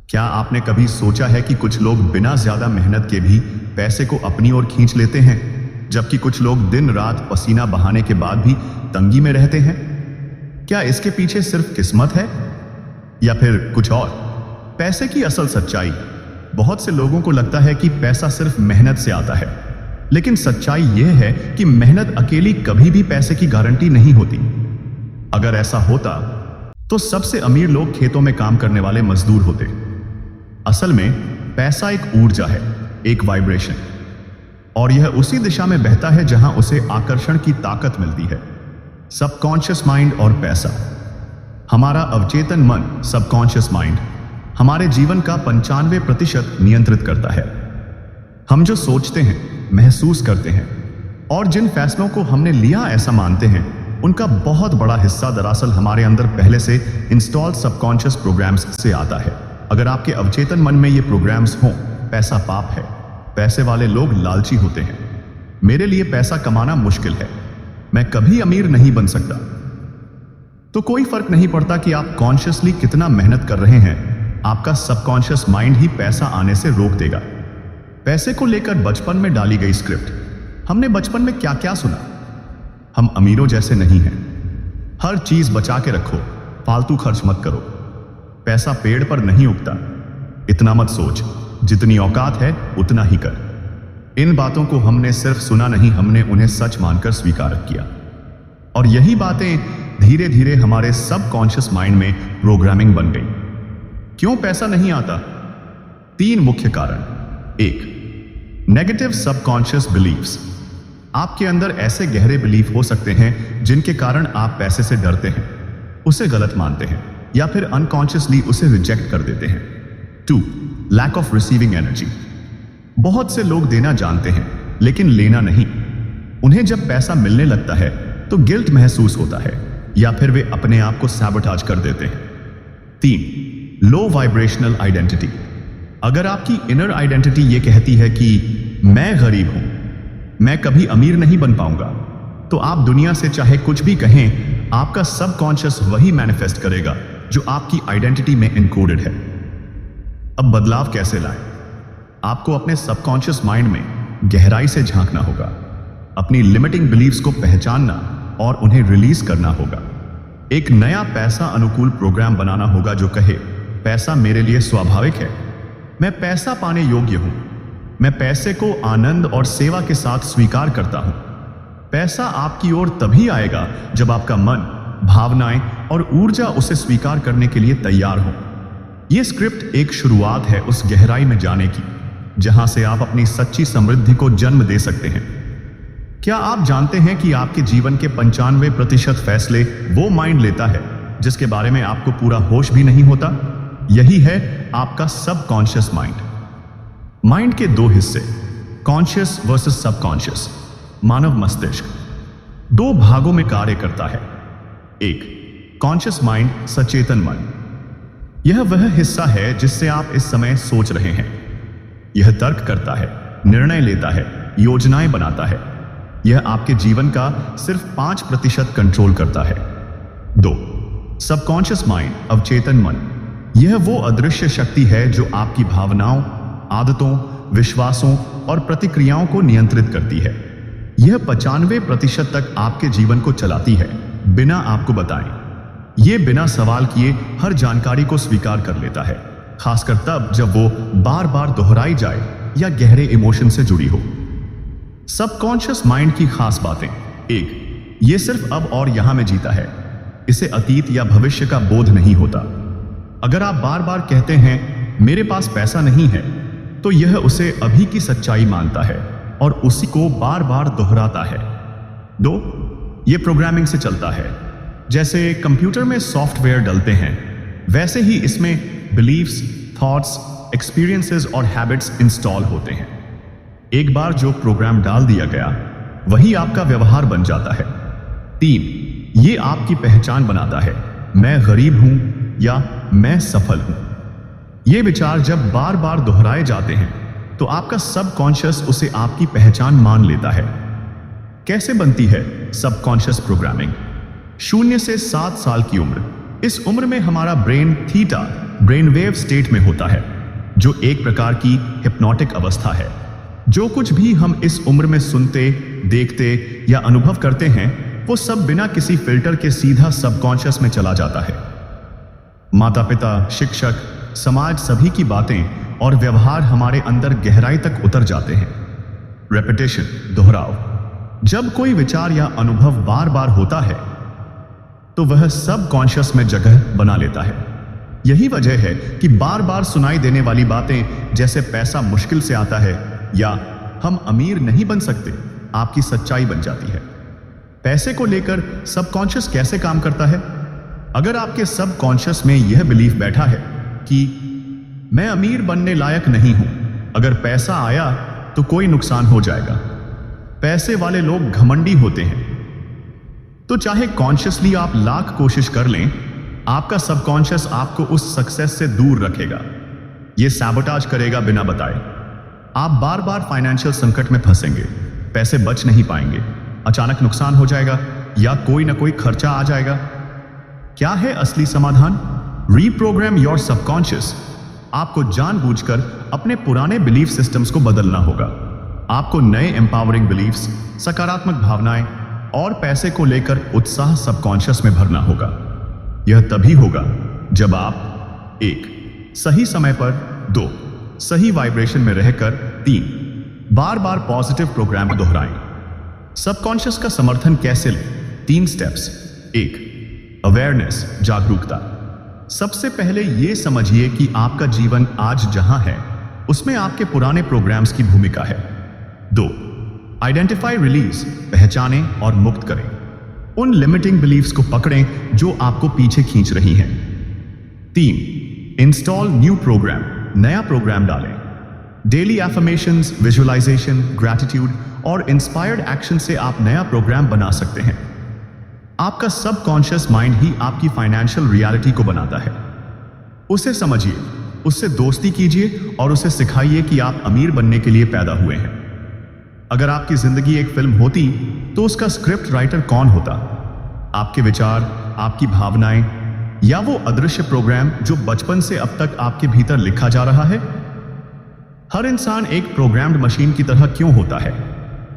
क्या आपने कभी सोचा है कि कुछ लोग बिना ज्यादा मेहनत के भी पैसे को अपनी ओर खींच लेते हैं, जबकि कुछ लोग दिन रात पसीना बहाने के बाद भी तंगी में रहते हैं? क्या इसके पीछे सिर्फ किस्मत है या फिर कुछ और? पैसे की असल सच्चाई। बहुत से लोगों को लगता है कि पैसा सिर्फ मेहनत से आता है, लेकिन सच्चाई यह है कि मेहनत अकेली कभी भी पैसे की गारंटी नहीं होती। अगर ऐसा होता तो सबसे अमीर लोग खेतों में काम करने वाले मजदूर होते। असल में पैसा एक ऊर्जा है, एक वाइब्रेशन, और यह उसी दिशा में बहता है जहां उसे आकर्षण की ताकत मिलती है। सबकॉन्शियस माइंड और पैसा। हमारा अवचेतन मन, सबकॉन्शियस माइंड, हमारे जीवन का 95% नियंत्रित करता है। हम जो सोचते हैं, महसूस करते हैं और जिन फैसलों को हमने लिया ऐसा मानते हैं, उनका बहुत बड़ा हिस्सा दरअसल हमारे अंदर पहले से इंस्टॉल्ड सबकॉन्शियस प्रोग्राम्स से आता है। अगर आपके अवचेतन मन में ये प्रोग्राम्स हों, पैसा पाप है, पैसे वाले लोग लालची होते हैं, मेरे लिए पैसा कमाना मुश्किल है, मैं कभी अमीर नहीं बन सकता, तो कोई फर्क नहीं पड़ता कि आप कॉन्शियसली कितना मेहनत कर रहे हैं, आपका सबकॉन्शियस माइंड ही पैसा आने से रोक देगा। पैसे को लेकर बचपन में डाली गई स्क्रिप्ट। हमने बचपन में क्या क्या सुना? हम अमीरों जैसे नहीं हैं, हर चीज बचा के रखो, फालतू खर्च मत करो, पैसा पेड़ पर नहीं उगता, इतना मत सोच, जितनी औकात है उतना ही कर। इन बातों को हमने सिर्फ सुना नहीं, हमने उन्हें सच मानकर स्वीकार किया, और यही बातें धीरे धीरे हमारे सबकॉन्शियस माइंड में प्रोग्रामिंग बन गई। क्यों पैसा नहीं आता? 3 मुख्य कारण। 1, नेगेटिव सबकॉन्शियस बिलीफ्स। आपके अंदर ऐसे गहरे बिलीफ हो सकते हैं जिनके कारण आप पैसे से डरते हैं, उसे गलत मानते हैं या फिर अनकॉन्शियसली उसे रिजेक्ट कर देते हैं। 2, लैक ऑफ रिसीविंग एनर्जी। बहुत से लोग देना जानते हैं लेकिन लेना नहीं। उन्हें जब पैसा मिलने लगता है तो गिल्ट महसूस होता है या फिर वे अपने आप को सैबोटाज कर देते हैं। 3, लो वाइब्रेशनल आइडेंटिटी। अगर आपकी इनर आइडेंटिटी ये कहती है कि मैं गरीब हूं, मैं कभी अमीर नहीं बन पाऊंगा, तो आप दुनिया से चाहे कुछ भी कहें, आपका सबकॉन्शियस वही मैनिफेस्ट करेगा जो आपकी आइडेंटिटी में इनकोडेड है। अब बदलाव कैसे लाएं? आपको अपने सबकॉन्शियस माइंड में गहराई से झांकना होगा, अपनी लिमिटिंग बिलीव्स को पहचानना और उन्हें रिलीज करना होगा। एक नया पैसा अनुकूल प्रोग्राम बनाना होगा जो कहे, पैसा मेरे लिए स्वाभाविक है, मैं पैसा पाने योग्य हूं, मैं पैसे को आनंद और सेवा के साथ स्वीकार करता हूं। पैसा आपकी ओर तभी आएगा जब आपका मन, भावनाएं और ऊर्जा उसे स्वीकार करने के लिए तैयार हो। यह स्क्रिप्ट एक शुरुआत है उस गहराई में जाने की जहां से आप अपनी सच्ची समृद्धि को जन्म दे सकते हैं। क्या आप जानते हैं कि आपके जीवन के 95% फैसले वो माइंड लेता है जिसके बारे में आपको पूरा होश भी नहीं होता? यही है आपका सबकॉन्शियस माइंड। माइंड के 2 हिस्से, कॉन्शियस वर्सेस सबकॉन्शियस। मानव मस्तिष्क 2 भागों में कार्य करता है। 1, कॉन्शियस माइंड, सचेतन मन। यह वह हिस्सा है जिससे आप इस समय सोच रहे हैं। यह तर्क करता है, निर्णय लेता है, योजनाएं बनाता है। यह आपके जीवन का सिर्फ 5% कंट्रोल करता है। 2, सबकॉन्शियस माइंड, अवचेतन मन। यह वो अदृश्य शक्ति है जो आपकी भावनाओं, आदतों, विश्वासों और प्रतिक्रियाओं को नियंत्रित करती है। यह 95% तक आपके जीवन को चलाती है, बिना आपको बताएं। यह बिना सवाल किए हर जानकारी को स्वीकार कर लेता है, खासकर तब जब वो बार बार दोहराई जाए या गहरे इमोशन से जुड़ी हो। सबकॉन्शियस माइंड की खास बातें। 1, यह सिर्फ अब और यहां में जीता है, इसे अतीत या भविष्य का बोध नहीं होता। अगर आप बार बार कहते हैं मेरे पास पैसा नहीं है, तो यह उसे अभी की सच्चाई मानता है और उसी को बार बार दोहराता है। 2, यह प्रोग्रामिंग से चलता है। जैसे कंप्यूटर में सॉफ्टवेयर डलते हैं, वैसे ही इसमें बिलीव्स, थॉट्स, एक्सपीरियंसेस और हैबिट्स इंस्टॉल होते हैं। एक बार जो प्रोग्राम डाल दिया गया, वही आपका व्यवहार बन जाता है। 3, यह आपकी पहचान बनाता है, मैं गरीब हूं या मैं सफल हूं। ये विचार जब बार बार दोहराए जाते हैं तो आपका सबकॉन्शियस उसे आपकी पहचान मान लेता है। कैसे बनती है सबकॉन्शियस प्रोग्रामिंग? 0 से 7 साल की उम्र। इस उम्र में हमारा ब्रेन थीटा ब्रेनवेव स्टेट में होता है, जो एक प्रकार की हिप्नोटिक अवस्था है। जो कुछ भी हम इस उम्र में सुनते, देखते या अनुभव करते हैं, वो सब बिना किसी फिल्टर के सीधा सबकॉन्शियस में चला जाता है। माता पिता, शिक्षक, समाज, सभी की बातें और व्यवहार हमारे अंदर गहराई तक उतर जाते हैं। रेपिटेशन, दोहराव। जब कोई विचार या अनुभव बार बार होता है तो वह सबकॉन्शियस में जगह बना लेता है। यही वजह है कि बार बार सुनाई देने वाली बातें जैसे पैसा मुश्किल से आता है या हम अमीर नहीं बन सकते, आपकी सच्चाई बन जाती है। पैसे को लेकर सबकॉन्शियस कैसे काम करता है? अगर आपके सबकॉन्शियस में यह बिलीफ बैठा है कि मैं अमीर बनने लायक नहीं हूं, अगर पैसा आया तो कोई नुकसान हो जाएगा, पैसे वाले लोग घमंडी होते हैं, तो चाहे कॉन्शियसली आप लाख कोशिश कर लें, आपका सबकॉन्शियस आपको उस सक्सेस से दूर रखेगा। यह सैबोटाज करेगा बिना बताए। आप बार बार फाइनेंशियल संकट में फंसेंगे, पैसे बच नहीं पाएंगे, अचानक नुकसान हो जाएगा या कोई ना कोई खर्चा आ जाएगा। क्या है असली समाधान? Reprogram your subconscious. आपको जानबूझकर अपने पुराने बिलीफ सिस्टम्स को बदलना होगा। आपको नए एम्पावरिंग बिलीफ्स, सकारात्मक भावनाएं और पैसे को लेकर उत्साह सबकॉन्शियस में भरना होगा। यह तभी होगा जब आप 1. सही समय पर, 2. सही वाइब्रेशन में रहकर, 3. बार बार पॉजिटिव प्रोग्राम दोहराएं। सबकॉन्शियस का समर्थन कैसे लें? 3 स्टेप्स। 1. अवेयरनेस, जागरूकता। सबसे पहले यह समझिए कि आपका जीवन आज जहां है उसमें आपके पुराने प्रोग्राम्स की भूमिका है। 2. आइडेंटिफाई, रिलीज, पहचानें और मुक्त करें उन लिमिटिंग बिलीफ्स को पकड़ें जो आपको पीछे खींच रही हैं। 3. इंस्टॉल न्यू प्रोग्राम, नया प्रोग्राम डालें। डेली एफर्मेशंस, विजुअलाइजेशन, ग्रैटिट्यूड और इंस्पायर्ड एक्शन से आप नया प्रोग्राम बना सकते हैं। आपका सबकॉन्शियस माइंड ही आपकी फाइनेंशियल रियलिटी को बनाता है। उसे समझिए, उससे दोस्ती कीजिए और उसे सिखाइए कि आप अमीर बनने के लिए पैदा हुए हैं। अगर आपकी जिंदगी एक फिल्म होती तो उसका स्क्रिप्ट राइटर कौन होता? आपके विचार, आपकी भावनाएं या वो अदृश्य प्रोग्राम जो बचपन से अब तक आपके भीतर लिखा जा रहा है? हर इंसान एक प्रोग्राम्ड मशीन की तरह क्यों होता है?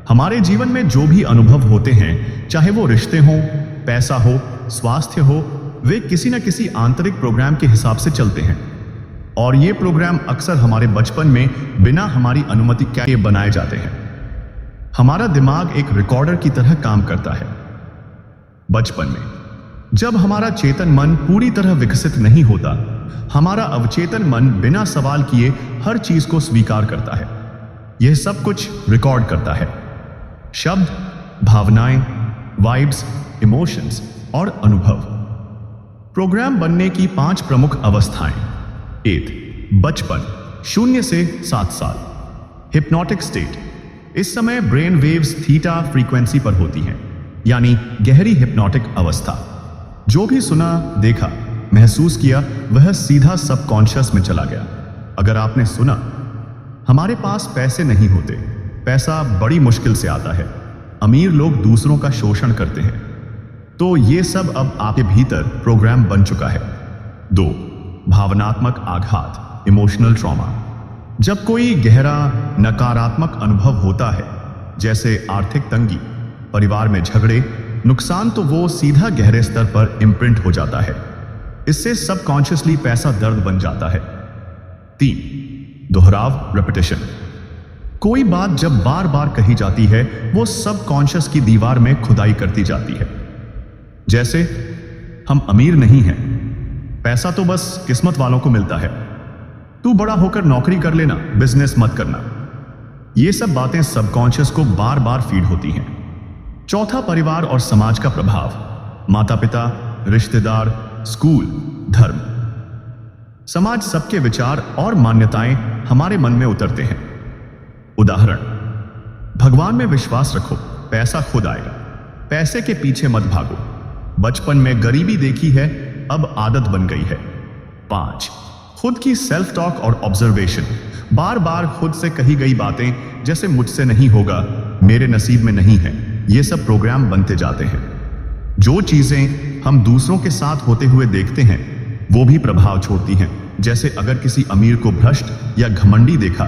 हमारे जीवन में जो भी अनुभव होते हैं, चाहे वो रिश्ते हों, पैसा हो, स्वास्थ्य हो, वे किसी न किसी आंतरिक प्रोग्राम के हिसाब से चलते हैं। और ये प्रोग्राम अक्सर हमारे बचपन में बिना हमारी अनुमति के बनाए जाते हैं। हमारा दिमाग एक रिकॉर्डर की तरह काम करता है। बचपन में जब हमारा चेतन मन पूरी तरह विकसित नहीं होता, हमारा अवचेतन मन बिना सवाल किए हर चीज को स्वीकार करता है। यह सब कुछ रिकॉर्ड करता है। शब्द, भावनाएं, वाइब्स, इमोशंस और अनुभव। प्रोग्राम बनने की 5 प्रमुख अवस्थाएं। 1. बचपन, 0 से 7 साल। Hypnotic state. इस समय ब्रेन वेव्स थीटा फ्रीक्वेंसी पर होती हैं, यानी गहरी हिप्नोटिक अवस्था। जो भी सुना, देखा, महसूस किया, वह सीधा सबकॉन्शियस में चला गया। अगर आपने सुना, हमारे पास पैसे नहीं होते, पैसा बड़ी मुश्किल से आता है, अमीर लोग दूसरों का शोषण करते हैं, तो ये सब अब आपके भीतर प्रोग्राम बन चुका है। 2. भावनात्मक आघात, इमोशनल ट्रॉमा। जब कोई गहरा नकारात्मक अनुभव होता है, जैसे आर्थिक तंगी, परिवार में झगड़े, नुकसान, तो वो सीधा गहरे स्तर पर इम्प्रिंट हो जाता है। इससे सबकॉन्शियसली पैसा दर्द बन जाता है। 3. दोहराव, रेपिटेशन। कोई बात जब बार बार कही जाती है, वो सबकॉन्शियस की दीवार में खुदाई करती जाती है। जैसे, हम अमीर नहीं हैं, पैसा तो बस किस्मत वालों को मिलता है, तू बड़ा होकर नौकरी कर लेना, बिजनेस मत करना। ये सब बातें सबकॉन्शियस को बार बार फीड होती हैं। 4. परिवार और समाज का प्रभाव। माता पिता, रिश्तेदार, स्कूल, धर्म, समाज, सबके विचार और मान्यताएं हमारे मन में उतरते हैं। उदाहरण, भगवान में विश्वास रखो, पैसा खुद आएगा, पैसे के पीछे मत भागो, बचपन में गरीबी देखी है, अब आदत बन गई है। 5. खुद की सेल्फ टॉक और ऑब्जर्वेशन। बार बार खुद से कही गई बातें, जैसे मुझसे नहीं होगा, मेरे नसीब में नहीं है, ये सब प्रोग्राम बनते जाते हैं। जो चीजें हम दूसरों के साथ होते हुए देखते हैं, वो भी प्रभाव छोड़ती हैं। जैसे अगर किसी अमीर को भ्रष्ट या घमंडी देखा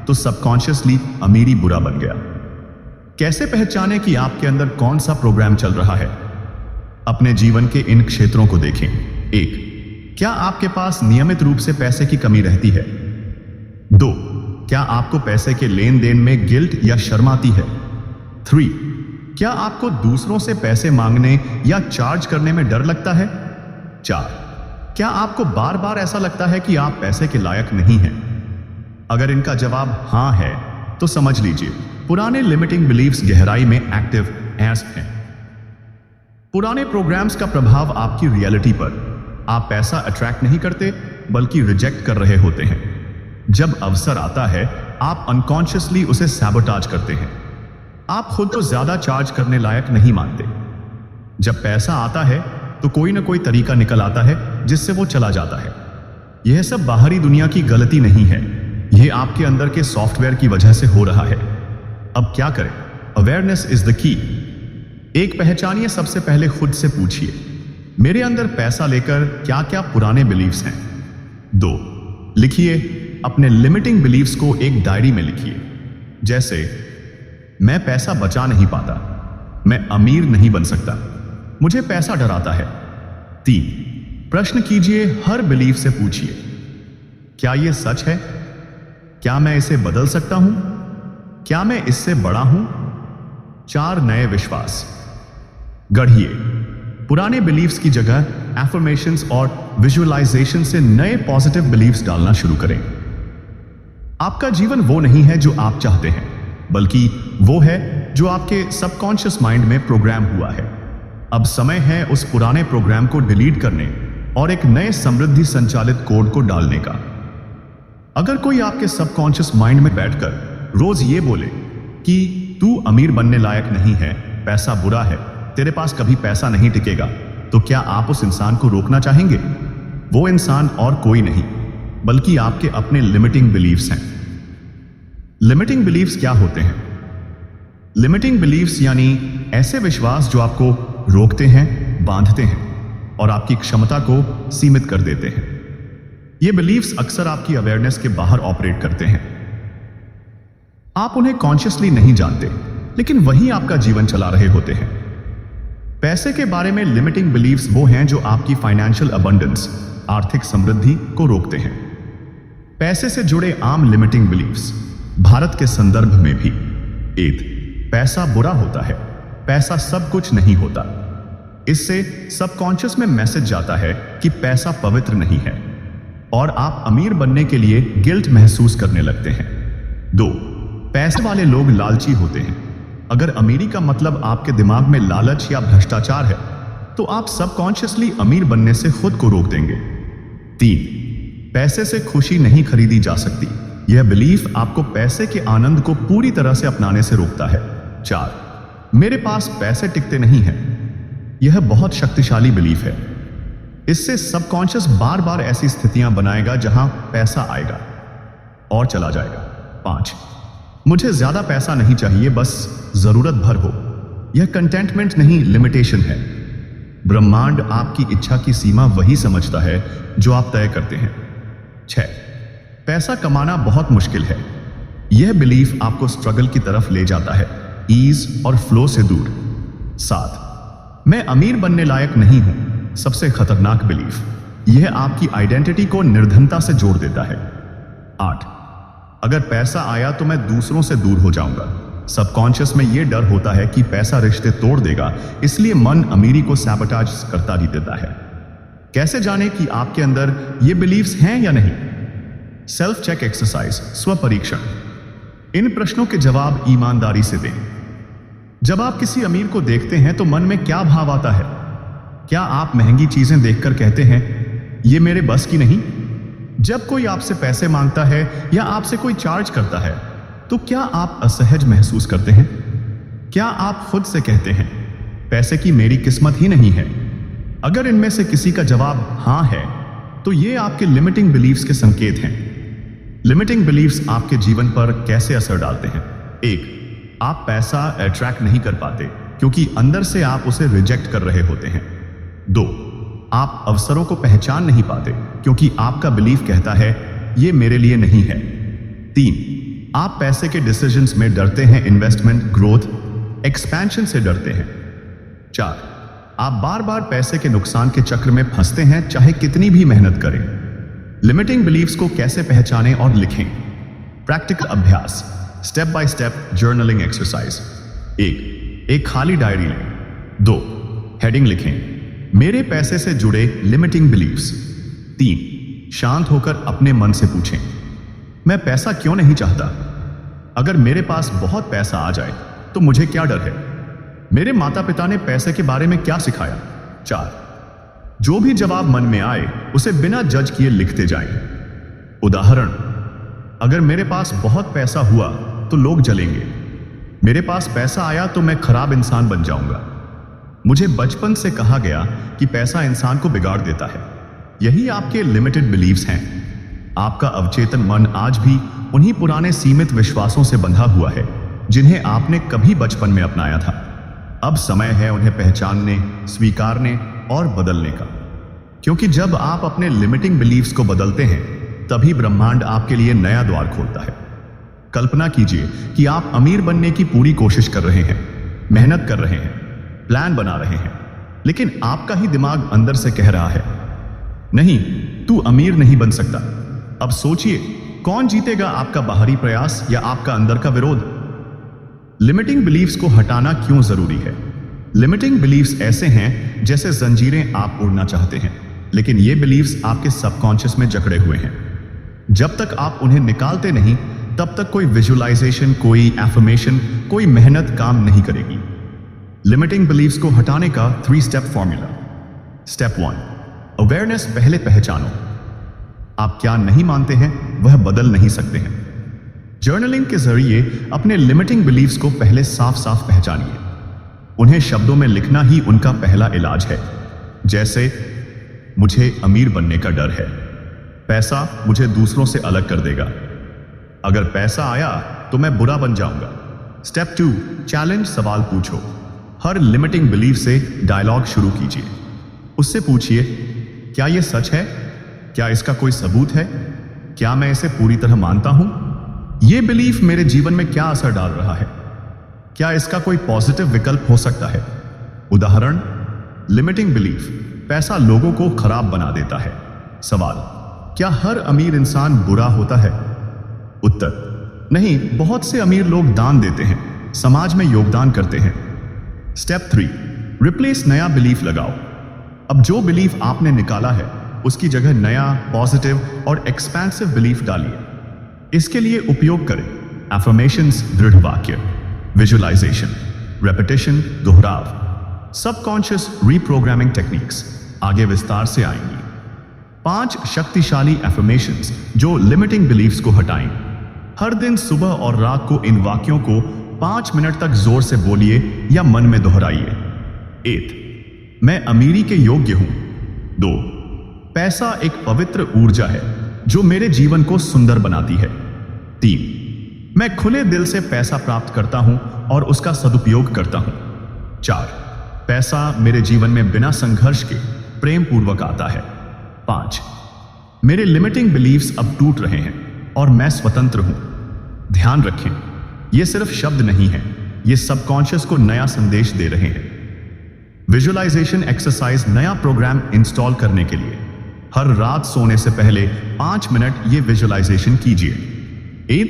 तो सबकॉन्शियसली अमीरी बुरा बन गया। कैसे पहचानें कि आपके अंदर कौन सा प्रोग्राम चल रहा है? अपने जीवन के इन क्षेत्रों को देखें। 1. क्या आपके पास नियमित रूप से पैसे की कमी रहती है? 2. क्या आपको पैसे के लेन देन में गिल्ट या शर्म आती है? 3. क्या आपको दूसरों से पैसे मांगने या चार्ज करने में डर लगता है? 4. क्या आपको बार बार ऐसा लगता है कि आप पैसे के लायक नहीं हैं? अगर इनका जवाब हां है तो समझ लीजिए पुराने लिमिटिंग बिलीफ्स गहराई में एक्टिव हैं। पुराने प्रोग्राम्स का प्रभाव आपकी रियलिटी पर, आप पैसा अट्रैक्ट नहीं करते बल्कि रिजेक्ट कर रहे होते हैं। जब अवसर आता है आप अनकॉन्शियसली उसे सैबोटाज करते हैं। आप खुद को ज्यादा चार्ज करने लायक नहीं मानते। जब पैसा आता है तो कोई ना कोई तरीका निकल आता है जिससे वो चला जाता है। यह सब बाहरी दुनिया की गलती नहीं है, यह आपके अंदर के सॉफ्टवेयर की वजह से हो रहा है। अब क्या करें? Awareness is the key. एक पहचानिए, सबसे पहले खुद से पूछिए, मेरे अंदर पैसा लेकर क्या क्या पुराने बिलीव्स हैं? 2. लिखिए, अपने लिमिटिंग बिलीव्स को एक डायरी में लिखिए। जैसे, मैं पैसा बचा नहीं पाता, मैं अमीर नहीं बन सकता, मुझे पैसा डराता है। 3. प्रश्न कीजिए, हर बिलीफ से पूछिए, क्या यह सच है? क्या मैं इसे बदल सकता हूं? क्या मैं इससे बड़ा हूं? 4. नए विश्वास गढ़िए। पुराने बिलीफ्स की जगह एफर्मेशंस और विजुअलाइजेशन से नए पॉजिटिव बिलीफ्स डालना शुरू करें। आपका जीवन वो नहीं है जो आप चाहते हैं, बल्कि वो है जो आपके सबकॉन्शियस माइंड में प्रोग्राम हुआ है। अब समय है उस पुराने प्रोग्राम को डिलीट करने और एक नए समृद्धि संचालित कोड को डालने का। अगर कोई आपके सबकॉन्शियस माइंड में बैठकर रोज ये बोले कि तू अमीर बनने लायक नहीं है, पैसा बुरा है, तेरे पास कभी पैसा नहीं टिकेगा, तो क्या आप उस इंसान को रोकना चाहेंगे? वो इंसान और कोई नहीं बल्कि आपके अपने लिमिटिंग बिलीव्स हैं। लिमिटिंग बिलीव्स क्या होते हैं? लिमिटिंग बिलीव्स यानी ऐसे विश्वास जो आपको रोकते हैं, बांधते हैं और आपकी क्षमता को सीमित कर देते हैं। ये बिलीव्स अक्सर आपकी अवेयरनेस के बाहर ऑपरेट करते हैं। आप उन्हें कॉन्शियसली नहीं जानते, लेकिन वही आपका जीवन चला रहे होते हैं। पैसे के बारे में लिमिटिंग बिलीव्स वो हैं जो आपकी फाइनेंशियल अबंडेंस, आर्थिक समृद्धि को रोकते हैं। पैसे से जुड़े आम लिमिटिंग बिलीव्स भारत के संदर्भ में भी। 1. पैसा बुरा होता है, पैसा सब कुछ नहीं होता। इससे सबकॉन्शियस में मैसेज जाता है कि पैसा पवित्र नहीं है और आप अमीर बनने के लिए गिल्ट महसूस करने लगते हैं। 2. पैसे वाले लोग लालची होते हैं। अगर अमीरी का मतलब आपके दिमाग में लालच या भ्रष्टाचार है तो आप सबकॉन्शियसली अमीर बनने से खुद को रोक देंगे। 3. पैसे से खुशी नहीं खरीदी जा सकती। यह बिलीफ आपको पैसे के आनंद को पूरी तरह से अपनाने से रोकता है। 4. मेरे पास पैसे टिकते नहीं हैं। यह बहुत शक्तिशाली बिलीफ है। इससे सबकॉन्शियस बार बार ऐसी स्थितियां बनाएगा जहां पैसा आएगा और चला जाएगा। 5. मुझे ज्यादा पैसा नहीं चाहिए, बस जरूरत भर हो। यह कंटेंटमेंट नहीं, लिमिटेशन है। ब्रह्मांड आपकी इच्छा की सीमा वही समझता है जो आप तय करते हैं। 6. पैसा कमाना बहुत मुश्किल है। यह बिलीफ आपको स्ट्रगल की तरफ ले जाता है, ईज और फ्लो से दूर। 7. मैं अमीर बनने लायक नहीं हूं, सबसे खतरनाक बिलीफ। यह आपकी आइडेंटिटी को निर्धनता से जोड़ देता है। 8. अगर पैसा आया तो मैं दूसरों से दूर हो जाऊंगा। सबकॉन्शियस में यह डर होता है कि पैसा रिश्ते तोड़ देगा, इसलिए मन अमीरी को सैबोटाज करता ही देता है। कैसे जाने कि आपके अंदर ये बिलीव्स हैं या नहीं? सेल्फ चेक एक्सरसाइज, स्व परीक्षण। इन प्रश्नों के जवाब ईमानदारी से दें। जब आप किसी अमीर को देखते हैं तो मन में क्या भाव आता है? क्या आप महंगी चीजें देखकर कहते हैं ये मेरे बस की नहीं? जब कोई आपसे पैसे मांगता है या आपसे कोई चार्ज करता है तो क्या आप असहज महसूस करते हैं? क्या आप खुद से कहते हैं पैसे की मेरी किस्मत ही नहीं है? अगर इनमें से किसी का जवाब हां है तो ये आपके लिमिटिंग बिलीव्स के संकेत हैं। लिमिटिंग बिलीव्स आपके जीवन पर कैसे असर डालते हैं? 1. आप पैसा अट्रैक्ट नहीं कर पाते क्योंकि अंदर से आप उसे रिजेक्ट कर रहे होते हैं। 2. आप अवसरों को पहचान नहीं पाते क्योंकि आपका बिलीफ कहता है ये मेरे लिए नहीं है। 3, आप पैसे के डिसीजंस में डरते हैं, इन्वेस्टमेंट, ग्रोथ, एक्सपेंशन से डरते हैं। 4, आप बार बार पैसे के नुकसान के चक्र में फंसते हैं चाहे कितनी भी मेहनत करें। लिमिटिंग बिलीफ्स को कैसे पहचानें और लिखें? प्रैक्टिकल अभ्यास, step by step journaling exercise. 1, एक खाली डायरी लें। 2, हेडिंग लिखें, मेरे पैसे से जुड़े लिमिटिंग बिलीफ्स। 3, शांत होकर अपने मन से पूछें, मैं पैसा क्यों नहीं चाहता? अगर मेरे पास बहुत पैसा आ जाए तो मुझे क्या डर है? मेरे माता पिता ने पैसे के बारे में क्या सिखाया? 4, जो भी जवाब मन में आए उसे बिना जज किए लिखते जाएं। उदाहरण, अगर मेरे पास बहुत पैसा हुआ तो लोग जलेंगे। मेरे पास पैसा आया तो मैं खराब इंसान बन जाऊंगा। मुझे बचपन से कहा गया कि पैसा इंसान को बिगाड़ देता है। यही आपके लिमिटेड बिलीव्स हैं। आपका अवचेतन मन आज भी उन्हीं पुराने सीमित विश्वासों से बंधा हुआ है जिन्हें आपने कभी बचपन में अपनाया था। अब समय है उन्हें पहचानने, स्वीकारने और बदलने का, क्योंकि जब आप अपने लिमिटिंग बिलीव्स को बदलते हैं तभी ब्रह्मांड आपके लिए नया द्वार खोलता है। कल्पना कीजिए कि आप अमीर बनने की पूरी कोशिश कर रहे हैं, मेहनत कर रहे हैं, प्लान बना रहे हैं, लेकिन आपका ही दिमाग अंदर से कह रहा है, नहीं, तू अमीर नहीं बन सकता। अब सोचिए, कौन जीतेगा, आपका बाहरी प्रयास या आपका अंदर का विरोध? लिमिटिंग बिलीव्स को हटाना क्यों जरूरी है? लिमिटिंग बिलीव्स ऐसे हैं जैसे जंजीरें, आप उड़ना चाहते हैं लेकिन ये बिलीव्स आपके सबकॉन्शियस में जकड़े हुए हैं। जब तक आप उन्हें निकालते नहीं तब तक कोई विजुअलाइजेशन, कोई एफर्मेशन, कोई मेहनत काम नहीं करेगी। लिमिटिंग बिलीव्स को हटाने का 3 स्टेप फॉर्मूला। Step 1, awareness. पहले पहचानो आप क्या नहीं मानते हैं, वह बदल नहीं सकते हैं। जर्नलिंग के जरिए अपने लिमिटिंग बिलीव्स को पहले साफ साफ पहचानिए। उन्हें शब्दों में लिखना ही उनका पहला इलाज है। जैसे, मुझे अमीर बनने का डर है, पैसा मुझे दूसरों से अलग कर देगा, अगर पैसा आया तो मैं बुरा बन जाऊंगा। Step 2, challenge. सवाल पूछो। हर लिमिटिंग बिलीफ से डायलॉग शुरू कीजिए। उससे पूछिए, क्या यह सच है? क्या इसका कोई सबूत है? क्या मैं इसे पूरी तरह मानता हूं? यह बिलीफ मेरे जीवन में क्या असर डाल रहा है? क्या इसका कोई पॉजिटिव विकल्प हो सकता है? उदाहरण, लिमिटिंग बिलीफ, पैसा लोगों को खराब बना देता है। सवाल, क्या हर अमीर इंसान बुरा होता है? उत्तर, नहीं, बहुत से अमीर लोग दान देते हैं, समाज में योगदान करते हैं। Step 3, replace. नया बिलीफ लगाओ। अब जो बिलीफ आपने निकाला है उसकी जगह नया, पॉजिटिव और एक्सपेंसिव बिलीफ डालिए। इसके लिए उपयोग करें एफर्मेशंस, दृढ़ वाक्य, विजुअलाइजेशन, रेपिटेशन, दोहराव, सबकॉन्शियस रीप्रोग्रामिंग टेक्निक्स आगे विस्तार से आएंगी। 5 शक्तिशाली एफर्मेशंस जो लिमिटिंग बिलीफ्स को हटाएं। हर दिन सुबह और रात को इन वाक्यों को 5 मिनट तक जोर से बोलिए या मन में दोहराइए। 1, मैं अमीरी के योग्य हूं। 2, पैसा एक पवित्र ऊर्जा है जो मेरे जीवन को सुंदर बनाती है। 3, मैं खुले दिल से पैसा प्राप्त करता हूं और उसका सदुपयोग करता हूं। 4, पैसा मेरे जीवन में बिना संघर्ष के प्रेम पूर्वक आता है। 5, मेरे लिमिटिंग बिलीफ्स अब टूट रहे हैं और मैं स्वतंत्र हूं। ध्यान रखें, ये सिर्फ शब्द नहीं है, ये सबकॉन्शियस को नया संदेश दे रहे हैं। Visualisation exercise. नया प्रोग्राम इंस्टॉल करने के लिए हर रात सोने से पहले 5 मिनट ये विजुअलाइजेशन कीजिए। 1,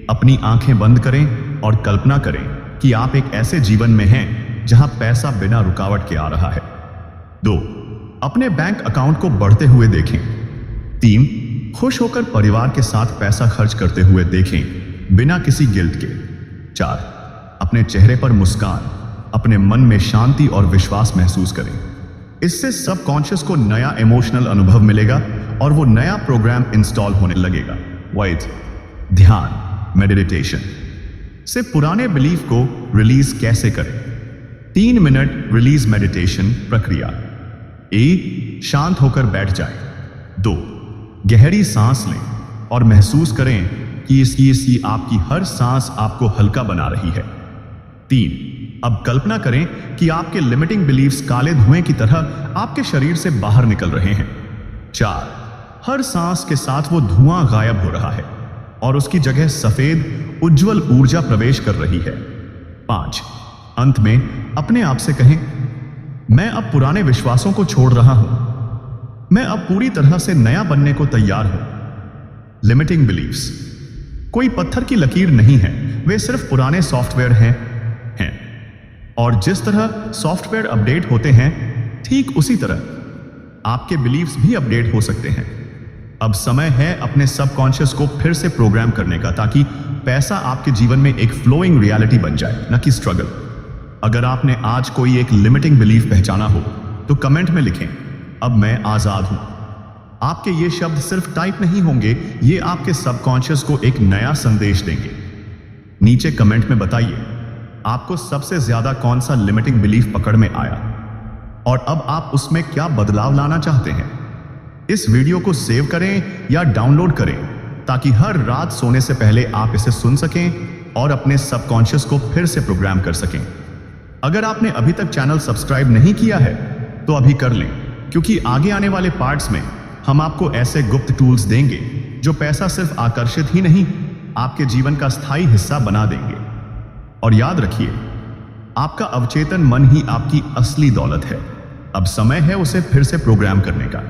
अपनी आंखें बंद करें और कल्पना करें कि आप एक ऐसे जीवन में हैं जहां पैसा बिना रुकावट के आ रहा है। 2, अपने बैंक अकाउंट को बढ़ते हुए देखें। 3, खुश होकर परिवार के साथ पैसा खर्च करते हुए देखें बिना किसी गिल्ट के। 4, अपने चेहरे पर मुस्कान, अपने मन में शांति और विश्वास महसूस करें। इससे सबकॉन्शियस को नया इमोशनल अनुभव मिलेगा और वो नया प्रोग्राम इंस्टॉल होने लगेगा। वाइट ध्यान, मेडिटेशन से पुराने बिलीफ को रिलीज कैसे करें? 3 मिनट रिलीज मेडिटेशन प्रक्रिया। 1, शांत होकर बैठ जाएं। 2, गहरी सांस लें और महसूस करें कि इसकी आपकी हर सांस आपको हल्का बना रही है। 3, अब कल्पना करें कि आपके लिमिटिंग बिलीफ्स काले धुएं की तरह आपके शरीर से बाहर निकल रहे हैं। 4, हर सांस के साथ वो धुआं गायब हो रहा है और उसकी जगह सफेद उज्जवल ऊर्जा प्रवेश कर रही है। 5, अंत में अपने आप से कहें, मैं अब पुराने विश्वासों को छोड़ रहा हूं। मैं अब पूरी तरह से नया बनने को तैयार हूं। लिमिटिंग बिलीफ्स कोई पत्थर की लकीर नहीं है, वे सिर्फ पुराने सॉफ्टवेयर हैं। और जिस तरह सॉफ्टवेयर अपडेट होते हैं, ठीक उसी तरह आपके बिलीफ्स भी अपडेट हो सकते हैं। अब समय है अपने सबकॉन्शियस को फिर से प्रोग्राम करने का, ताकि पैसा आपके जीवन में एक फ्लोइंग रियलिटी बन जाए, न कि स्ट्रगल। अगर आपने आज कोई एक लिमिटिंग बिलीफ पहचाना हो तो कमेंट में लिखें, अब मैं आजाद हूं। आपके ये शब्द सिर्फ टाइप नहीं होंगे, ये आपके सबकॉन्शियस को एक नया संदेश देंगे। नीचे कमेंट में बताइए आपको सबसे ज्यादा कौन सा लिमिटिंग बिलीफ पकड़ में आया और अब आप उसमें क्या बदलाव लाना चाहते हैं। इस वीडियो को सेव करें या डाउनलोड करें, ताकि हर रात सोने से पहले आप इसे सुन सकें और अपने सबकॉन्शियस को फिर से प्रोग्राम कर सकें। अगर आपने अभी तक चैनल सब्सक्राइब नहीं किया है तो अभी कर लें, क्योंकि आगे आने वाले पार्ट्स में हम आपको ऐसे गुप्त टूल्स देंगे जो पैसा सिर्फ आकर्षित ही नहीं, आपके जीवन का स्थायी हिस्सा बना देंगे। और याद रखिए, आपका अवचेतन मन ही आपकी असली दौलत है। अब समय है उसे फिर से प्रोग्राम करने का।